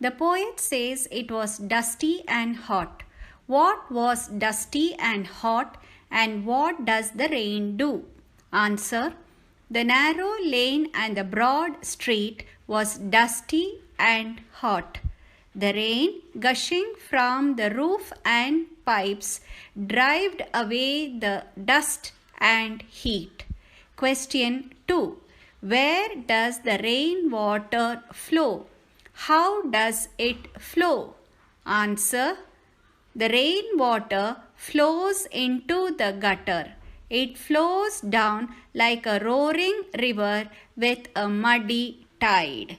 The poet says it was dusty and hot. What was dusty and hot, and what does the rain do? Answer: the narrow lane and the broad street was dusty and hot. The rain, gushing from the roof and pipes, drove away the dust and heat. Question 2. Where does the rain water flow? How does it flow? Answer: the rain water flows into the gutter. It flows down like a roaring river with a muddy tide.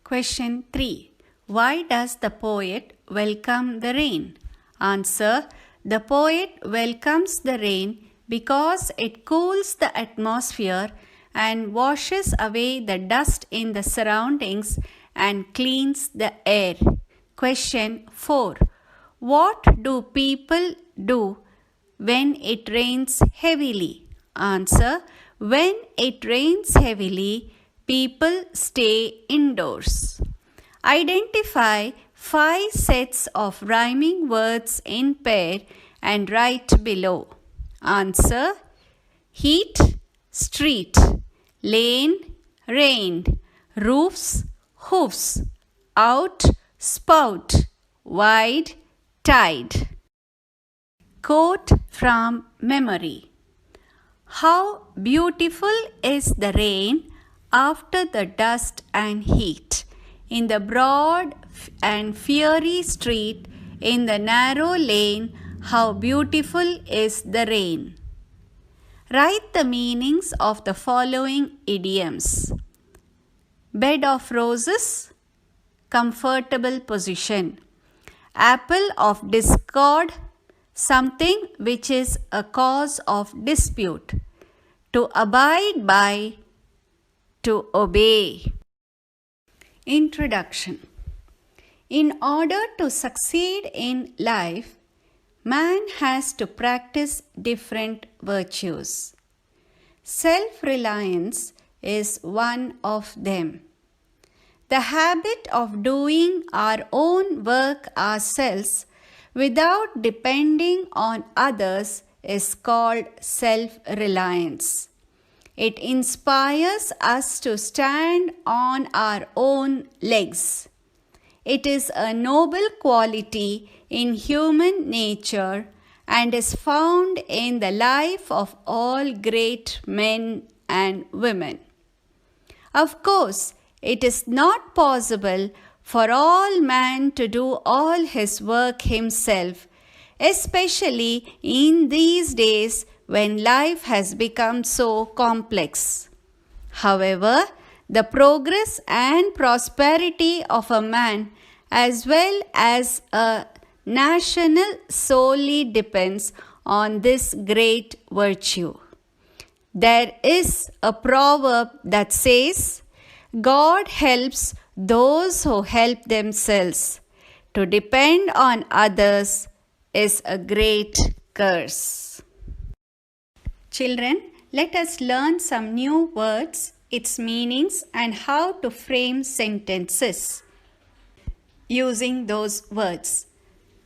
Question 3. Why does the poet welcome the rain? Answer: the poet welcomes the rain because it cools the atmosphere and washes away the dust in the surroundings and cleans the air. Question 4. What do people do when it rains heavily? Answer: when it rains heavily, people stay indoors. Identify 5 sets of rhyming words in pair and write below. Answer: heat, street; lane, rain; roofs, hoofs; out, spout; wide, tide. Quote from memory. How beautiful is the rain after the dust and heat. In the broad and fiery street, in the narrow lane, how beautiful is the rain. Write the meanings of the following idioms. Bed of roses, comfortable position. Apple of discord, something which is a cause of dispute. To abide by, to obey. Introduction. In order to succeed in life, man has to practice different virtues. Self-reliance is one of them. The habit of doing our own work ourselves without depending on others is called self-reliance. It inspires us to stand on our own legs. It is a noble quality in human nature and is found in the life of all great men and women. Of course, it is not possible for all man to do all his work himself, especially in these days when life has become so complex. However, the progress and prosperity of a man as well as a national solely depends on this great virtue. There is a proverb that says, God helps those who help themselves. To depend on others is a great curse. Children, let us learn some new words, its meanings, and how to frame sentences using those words.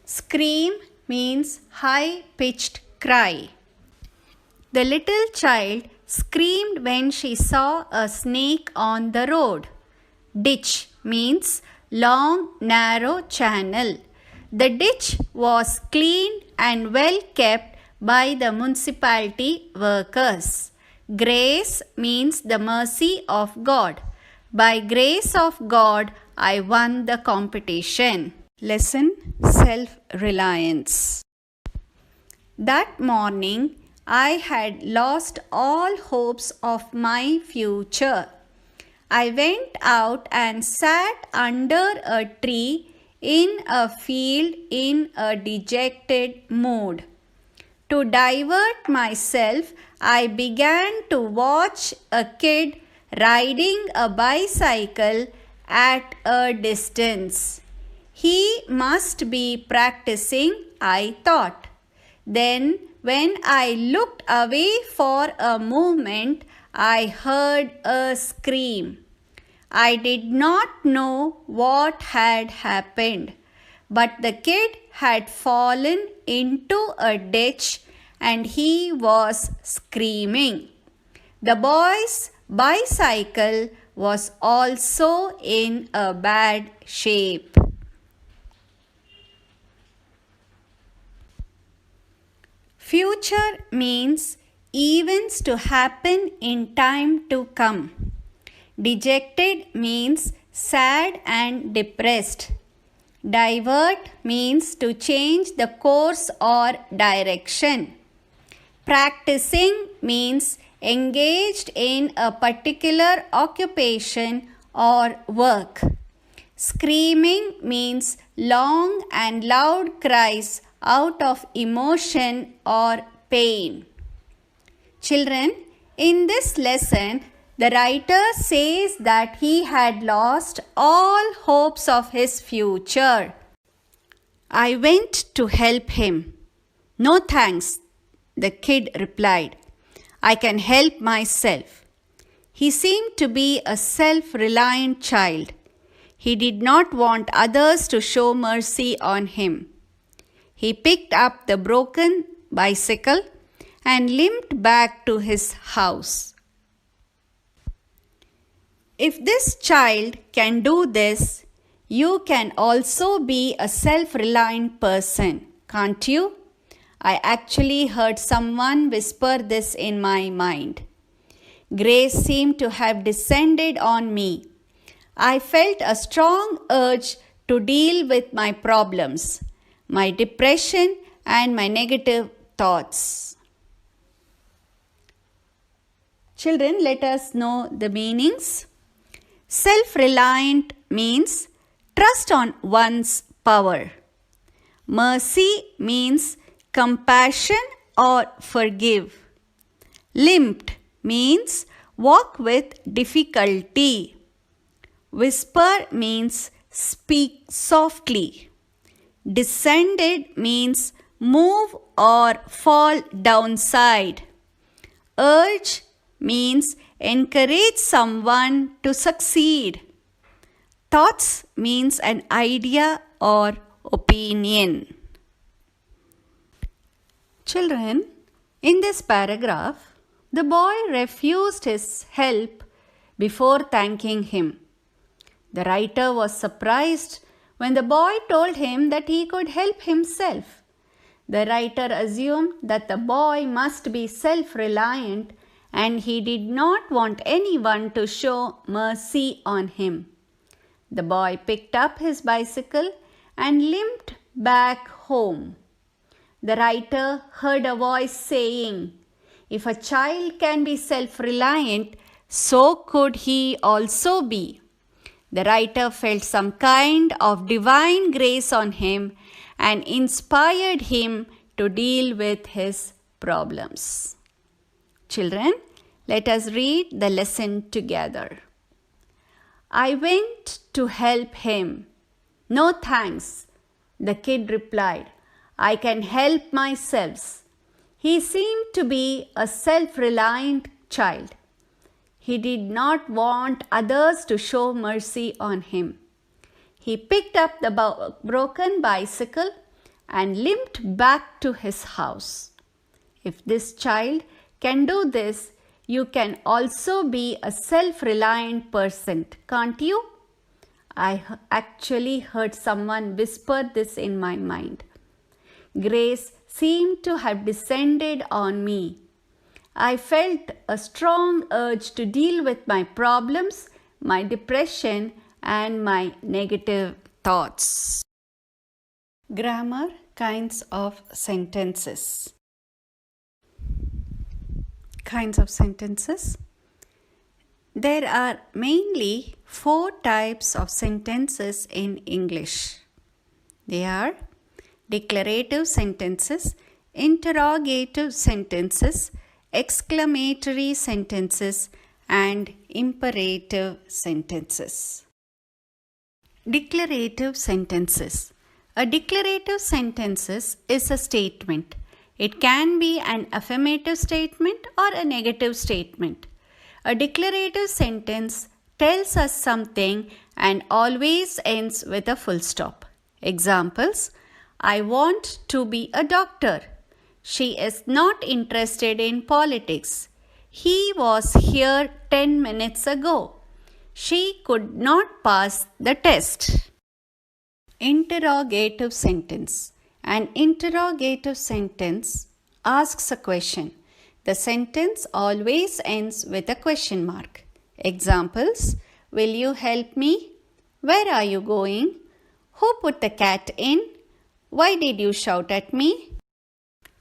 Scream means high-pitched cry. The little child screamed when she saw a snake on the road. Ditch means long, narrow channel. The ditch was clean and well kept by the municipality workers. Grace means the mercy of God. By grace of God, I won the competition. Lesson: self-reliance. That morning, I had lost all hopes of my future. I went out and sat under a tree in a field in a dejected mood. To divert myself, I began to watch a kid riding a bicycle at a distance. He must be practicing, I thought. Then, when I looked away for a moment, I heard a scream. I did not know what had happened, but the kid had fallen into a ditch and he was screaming. The boy's bicycle was also in a bad shape. Future means events to happen in time to come. Dejected means sad and depressed. Divert means to change the course or direction. Practicing means engaged in a particular occupation or work. Screaming means long and loud cries out of emotion or pain. Children, in this lesson, the writer says that he had lost all hopes of his future. I went to help him. No thanks, the kid replied. I can help myself. He seemed to be a self-reliant child. He did not want others to show mercy on him. He picked up the broken bicycle and limped back to his house. If this child can do this, you can also be a self-reliant person, can't you? I actually heard someone whisper this in my mind. Grace seemed to have descended on me. I felt a strong urge to deal with my problems, my depression and my negative thoughts. Children, let us know the meanings. Self-reliant means trust on one's power. Mercy means compassion or forgive. Limped means walk with difficulty. Whisper means speak softly. Descended means move or fall downside. Urge means encourage someone to succeed. Thoughts means an idea or opinion. Children, in this paragraph, the boy refused his help before thanking him. The writer was surprised when the boy told him that he could help himself. The writer assumed that the boy must be self-reliant and he did not want anyone to show mercy on him. The boy picked up his bicycle and limped back home. The writer heard a voice saying, "If a child can be self-reliant, so could he also be." The writer felt some kind of divine grace on him and inspired him to deal with his problems. Children, let us read the lesson together. I went to help him. No thanks, the kid replied. I can help myself. He seemed to be a self-reliant child. He did not want others to show mercy on him. He picked up the broken bicycle and limped back to his house. If this child can do this, you can also be a self-reliant person, can't you? I actually heard someone whisper this in my mind. Grace seemed to have descended on me. I felt a strong urge to deal with my problems, my depression, and my negative thoughts. Grammar, kinds of sentences. Kinds of sentences. There are mainly 4 types of sentences in English. They are declarative sentences, interrogative sentences, exclamatory sentences, and imperative sentences. Declarative sentences. A declarative sentence is a statement. It can be an affirmative statement or a negative statement. A declarative sentence tells us something and always ends with a full stop. Examples: I want to be a doctor. She is not interested in politics. He was here 10 minutes ago. She could not pass the test. Interrogative sentence. An interrogative sentence asks a question. The sentence always ends with a question mark. Examples: Will you help me? Where are you going? Who put the cat in? Why did you shout at me?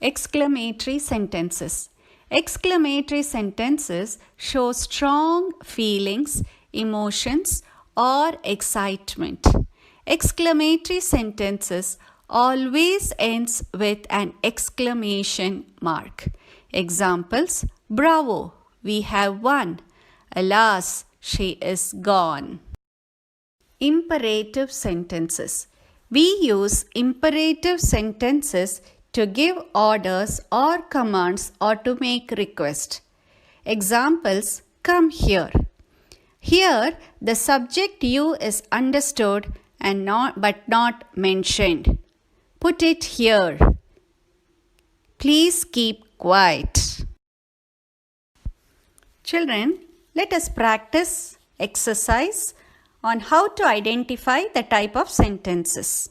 Exclamatory sentences. Exclamatory sentences show strong feelings, emotions, or excitement. Exclamatory sentences always ends with an exclamation mark. Examples: Bravo, we have won. Alas, she is gone. Imperative sentences. We use imperative sentences to give orders or commands or to make requests. Examples: Come here. Here, the subject you is understood and not mentioned. Put it here. Please keep quiet. Children, let us practice exercise on how to identify the type of sentences.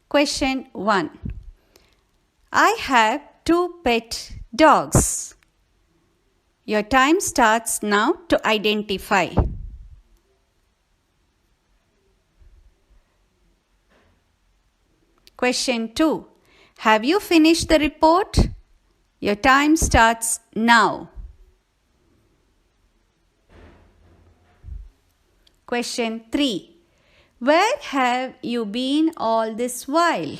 Question 1. I have 2 pet dogs. Your time starts now to identify. Question 2. Have you finished the report? Your time starts now. Question 3. Where have you been all this while?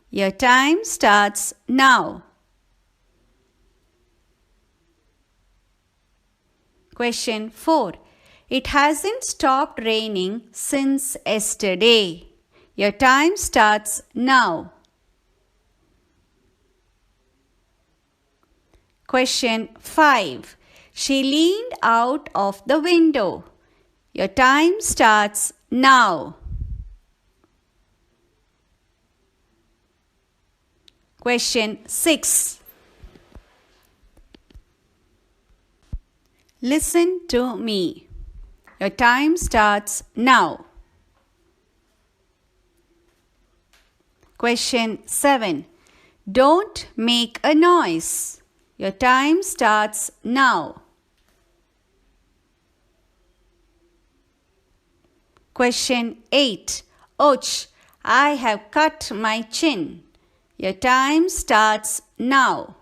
Your time starts now. Question 4. It hasn't stopped raining since yesterday. Your time starts now. Question 5. She leaned out of the window. Your time starts now. Question 6. Listen to me. Your time starts now. Question 7. Don't make a noise. Your time starts now. Question 8. Ouch! I have cut my chin. Your time starts now.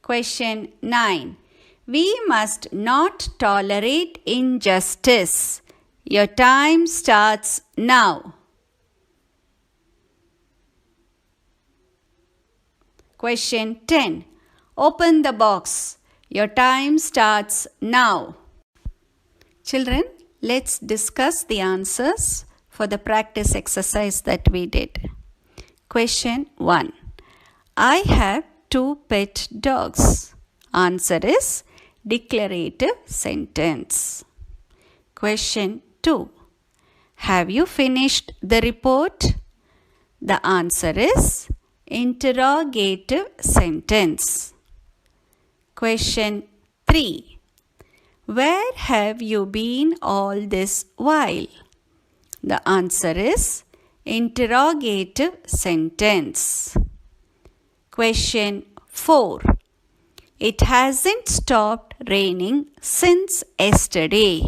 Question 9. We must not tolerate injustice. Your time starts now. Question 10. Open the box. Your time starts now. Children, let's discuss the answers for the practice exercise that we did. Question 1. I have 2 pet dogs. Answer is declarative sentence. Question 2. Have you finished the report? The answer is interrogative sentence. Question 3. Where have you been all this while? The answer is interrogative sentence. Question 4. It hasn't stopped raining since yesterday.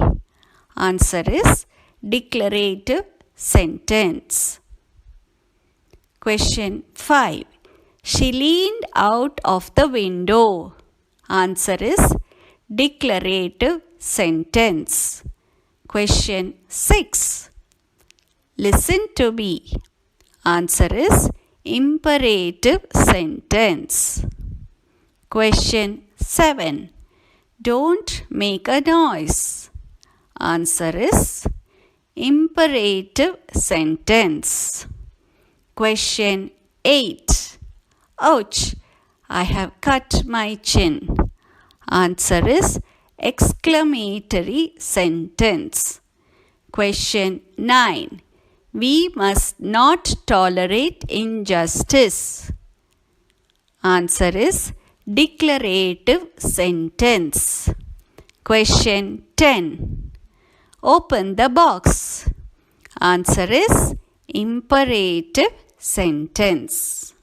Answer is declarative sentence. Question 5. She leaned out of the window. Answer is declarative sentence. Question 6. Listen to me. Answer is imperative sentence. Question 7. Don't make a noise. Answer is imperative sentence. Question 8. Ouch! I have cut my chin. Answer is exclamatory sentence. Question 9. We must not tolerate injustice. Answer is declarative sentence. Question 10. Open the box. Answer is imperative sentence.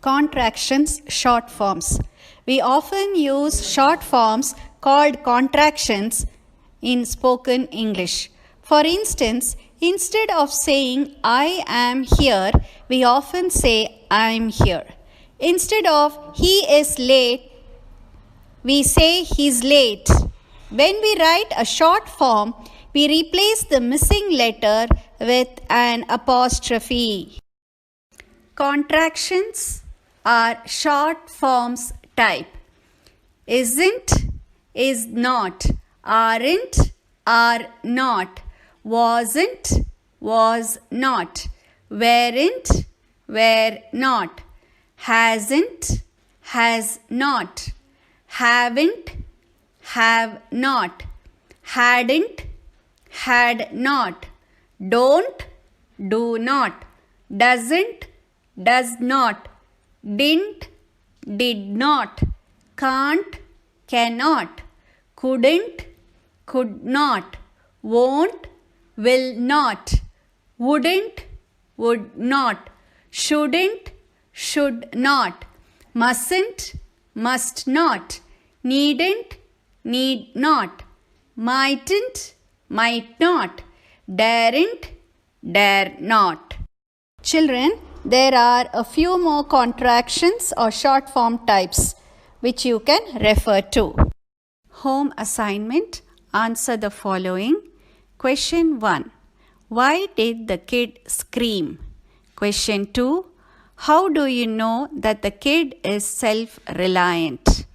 Contractions, short forms. We often use short forms called contractions in spoken English. For instance, instead of saying I am here, we often say I'm here. Instead of he is late, we say he's late. When we write a short form, we replace the missing letter with an apostrophe. Contractions are short forms type. Isn't is not, aren't, are not, wasn't, was not, weren't, were not, hasn't, has not, haven't, have not, hadn't, had not, don't, do not, doesn't, does not, didn't, did not, can't, cannot, couldn't, could not, won't, will not, wouldn't, would not, shouldn't, should not, mustn't, must not, needn't, need not, mightn't, might not, daren't, dare not. Children, there are a few more contractions or short form types which you can refer to. Home assignment. Answer the following. Question 1. Why did the kid scream? Question 2. How do you know that the kid is self-reliant?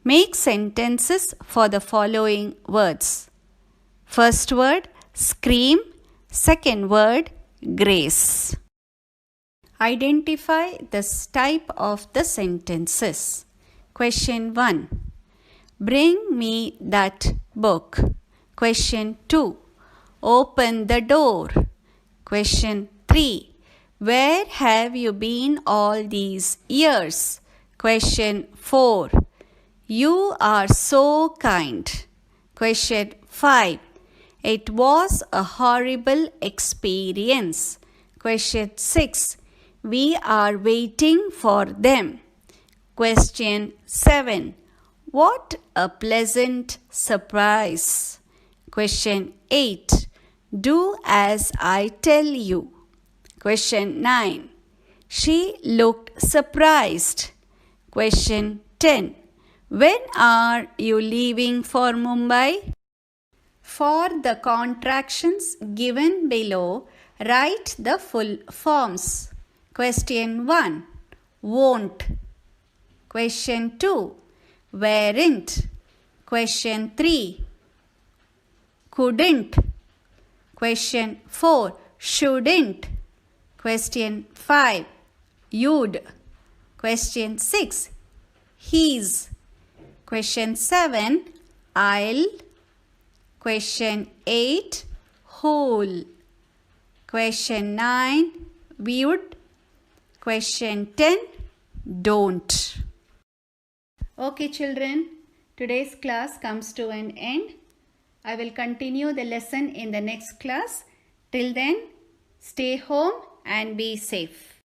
Make sentences for the following words. First word, scream. Second word, grace. Identify the type of the sentences. Question 1. Bring me that book. Question 2. Open the door. Question 3. Where have you been all these years? Question 4. You are so kind. Question 5. It was a horrible experience. Question 6. We are waiting for them. Question 7. What a pleasant surprise. Question 8. Do as I tell you. Question 9. She looked surprised. Question 10. When are you leaving for Mumbai? For the contractions given below, write the full forms. Question 1. Won't. Question 2. Weren't. Question 3. Couldn't. Question 4. Shouldn't. Question 5. You'd. Question 6. He's. Question 7. I'll. Question 8. Who'll. Question 9. Would. Question 10. Don't. Okay, children. Today's class comes to an end. I will continue the lesson in the next class. Till then, stay home and be safe.